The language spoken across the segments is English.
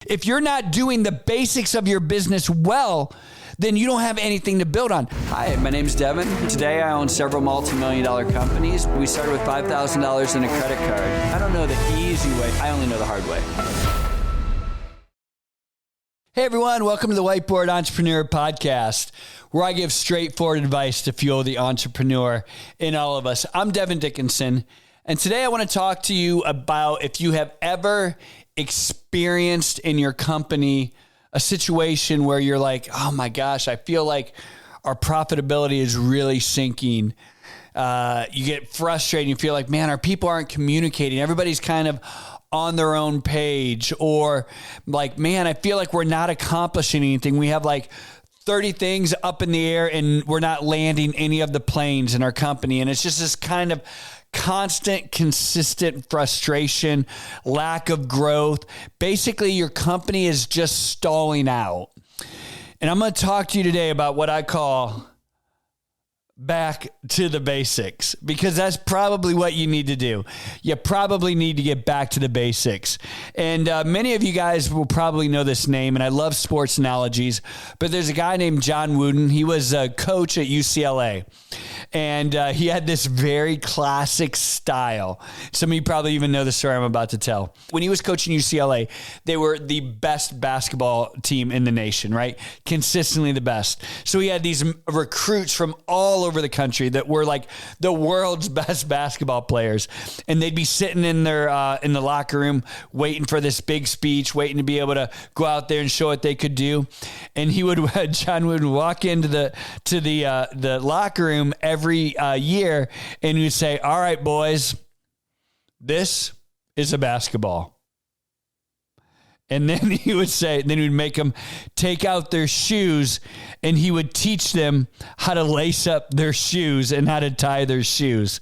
If you're not doing the basics of your business well, then you don't have anything to build on. Hi, my name's Devon. Today I own several multi-million-dollar companies. We started with $5,000 in a credit card. I don't know the easy way. I only know the hard way. Hey everyone, welcome to the Whiteboard Entrepreneur podcast, where I give straightforward advice to fuel the entrepreneur in all of us. I'm Devon Dickinson, and today I want to talk to you about if you have ever experienced in your company a situation where you're like, oh my gosh, I feel like our profitability is really sinking. You get frustrated. You feel like, man, our people aren't communicating. Everybody's kind of on their own page, or like, man, I feel like we're not accomplishing anything. We have like 30 things up in the air and we're not landing any of the planes in our company. And it's just this kind of constant, consistent frustration, lack of growth. Basically, your company is just stalling out. And I'm going to talk to you today about what I call back to the basics, because that's probably what you need to do. You probably need to get back to the basics. And many of you guys will probably know this name, and I love sports analogies, but there's a guy named John Wooden. He was a coach at UCLA, and he had this very classic style. Some of you probably even know the story I'm about to tell. When he was coaching UCLA, they were the best basketball team in the nation, right? Consistently the best. So he had these recruits from all over the country that were like the world's best basketball players. And they'd be sitting in their in the locker room waiting for this big speech, waiting to be able to go out there and show what they could do. And John would walk into the locker room every year, and he'd say, all right, boys, this is a basketball. And then he would make them take out their shoes, and he would teach them how to lace up their shoes and how to tie their shoes.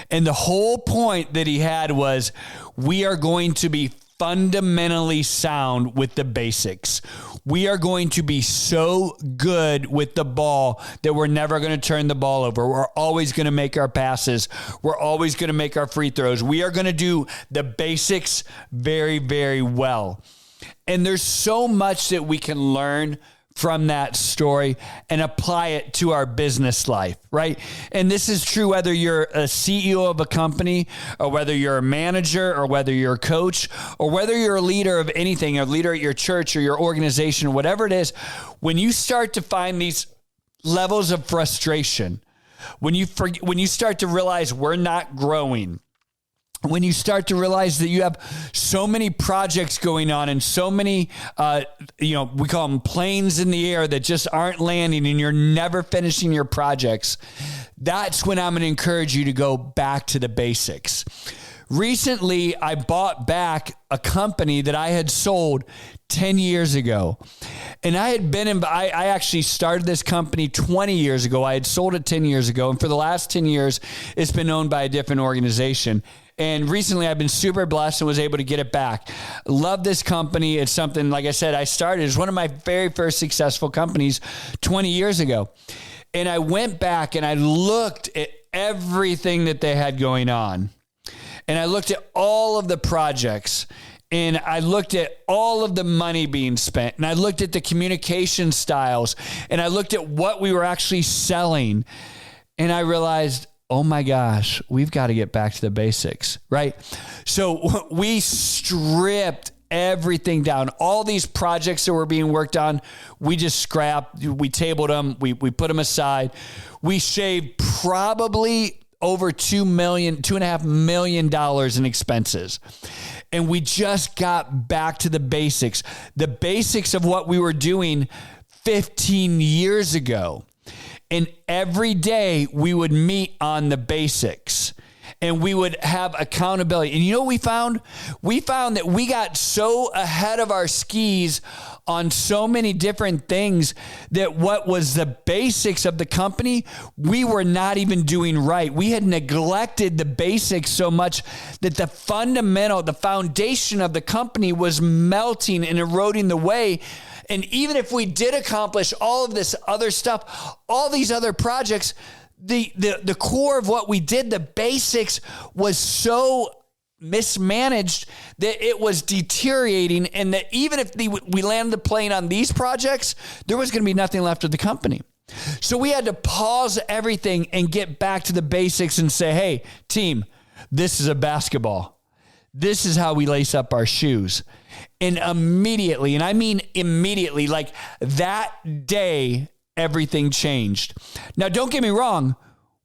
And the whole point that he had was, we are going to be fundamentally sound with the basics. We are going to be so good with the ball that we're never going to turn the ball over. We're always going to make our passes. We're always going to make our free throws. We are going to do the basics very, very well. And there's so much that we can learn from that story and apply it to our business life, right? And this is true whether you're a CEO of a company, or whether you're a manager, or whether you're a coach, or whether you're a leader of anything, a leader at your church or your organization, or whatever it is. When you start to find these levels of frustration, when you start to realize we're not growing, when you start to realize that you have so many projects going on and so many, we call them planes in the air that just aren't landing, and you're never finishing your projects, that's when I'm going to encourage you to go back to the basics. Recently, I bought back a company that I had sold 10 years ago. And I actually started this company 20 years ago. I had sold it 10 years ago. And for the last 10 years, it's been owned by a different organization. And recently I've been super blessed and was able to get it back. Love this company. It's something, like I said, I started as one of my very first successful companies 20 years ago. And I went back and I looked at everything that they had going on. And I looked at all of the projects, and I looked at all of the money being spent, and I looked at the communication styles, and I looked at what we were actually selling. And I realized, oh my gosh, we've got to get back to the basics, right? So we stripped everything down. All these projects that were being worked on, we just scrapped, we tabled them, we put them aside. We shaved probably over $2.5 million in expenses. And we just got back to the basics of what we were doing 15 years ago. And every day we would meet on the basics, and we would have accountability. And you know what we found? We found that we got so ahead of our skis on so many different things that what was the basics of the company, we were not even doing right. We had neglected the basics so much that the foundation of the company was melting and eroding the way. And even if we did accomplish all of this other stuff, all these other projects, the core of what we did, the basics, was so mismanaged that it was deteriorating, and that even if we landed the plane on these projects, there was going to be nothing left of the company. So we had to pause everything and get back to the basics and say, hey, team, this is a basketball. This is how we lace up our shoes. And immediately, and I mean immediately, like that day, everything changed. Now, don't get me wrong.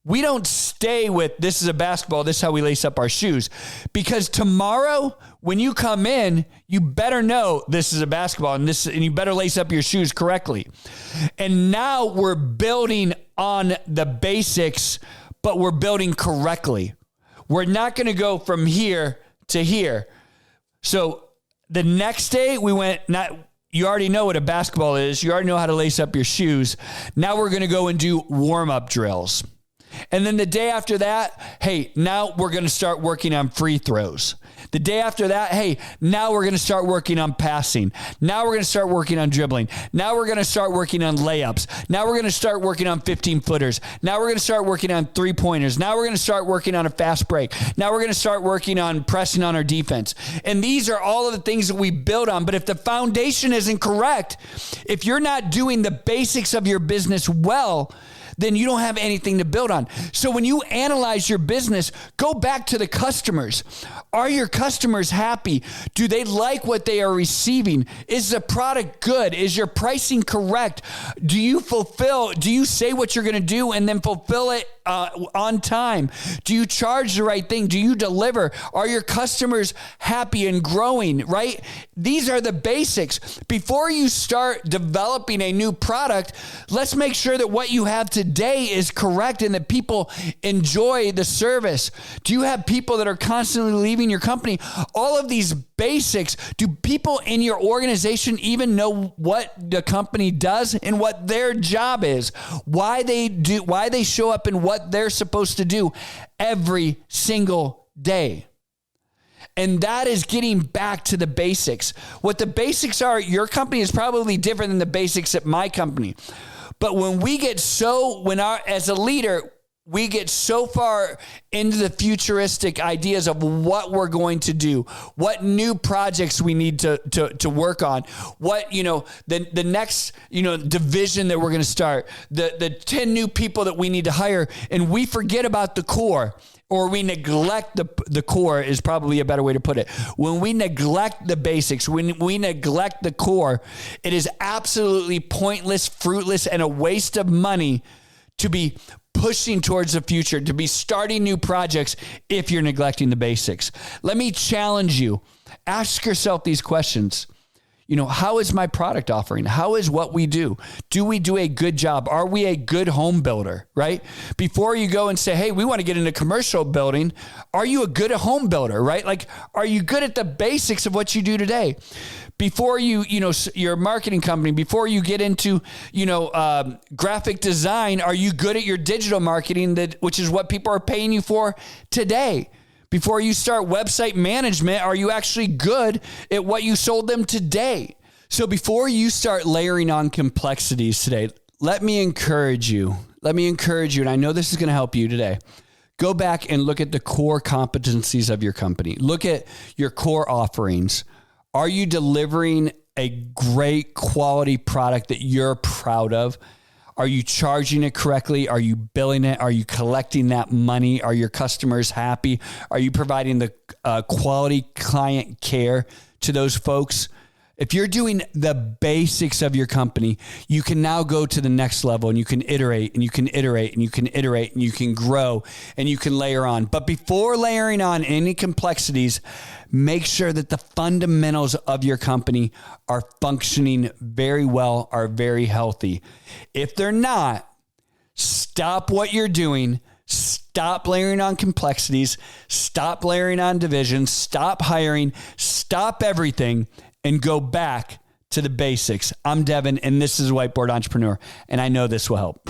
We don't stay with this is a basketball, this is how we lace up our shoes. Because tomorrow, when you come in, you better know this is a basketball and you better lace up your shoes correctly. And now we're building on the basics, but we're building correctly. We're not going to go from here to here. So the next day you already know what a basketball is. You already know how to lace up your shoes. Now we're going to go and do warm-up drills. And then the day after that, hey, now we're going to start working on free throws. The day after that, hey, now we're going to start working on passing. Now we're going to start working on dribbling. Now we're going to start working on layups. Now we're going to start working on 15-footers. Now we're going to start working on three-pointers. Now we're going to start working on a fast break. Now we're going to start working on pressing on our defense. And these are all of the things that we build on. But if the foundation isn't correct, if you're not doing the basics of your business well, then you don't have anything to build on. So when you analyze your business, go back to the customers. Are your customers happy? Do they like what they are receiving? Is the product good? Is your pricing correct? Do you say what you're going to do and then fulfill it on time? Do you charge the right thing? Do you deliver? Are your customers happy and growing, right? These are the basics. Before you start developing a new product, let's make sure that what you have today is correct and that people enjoy the service. Do you have people that are constantly leaving your company? All of these basics. Do people in your organization even know what the company does and what their job is? Why they show up and what they're supposed to do every single day? And that is getting back to the basics. What the basics are, your company is probably different than the basics at my company. But when as a leader, we get so far into the futuristic ideas of what we're going to do, what new projects we need to work on, what, the next, division that we're going to start, the 10 new people that we need to hire, and we forget about the core. Or we neglect the core is probably a better way to put it. When we neglect the basics, when we neglect the core, it is absolutely pointless, fruitless, and a waste of money to be pushing towards the future, to be starting new projects if you're neglecting the basics. Let me challenge you. Ask yourself these questions. How is my product offering? How is what we do? Do we do a good job? Are we a good home builder, right? Before you go and say, hey, we want to get into commercial building, are you a good home builder, right? Like, are you good at the basics of what you do today? Before your marketing company, before you get into, graphic design, are you good at your digital marketing, which is what people are paying you for today? Before you start website management, are you actually good at what you sold them today? So before you start layering on complexities today, let me encourage you, and I know this is going to help you today. Go back and look at the core competencies of your company. Look at your core offerings. Are you delivering a great quality product that you're proud of? Are you charging it correctly? Are you billing it? Are you collecting that money? Are your customers happy? Are you providing the quality client care to those folks? If you're doing the basics of your company, you can now go to the next level and you can iterate and you can iterate and you can iterate and you can grow and you can layer on. But before layering on any complexities, make sure that the fundamentals of your company are functioning very well, are very healthy. If they're not, stop what you're doing. Stop layering on complexities. Stop layering on divisions. Stop hiring. Stop everything and go back to the basics. I'm Devon, and this is Whiteboard Entrepreneur, and I know this will help.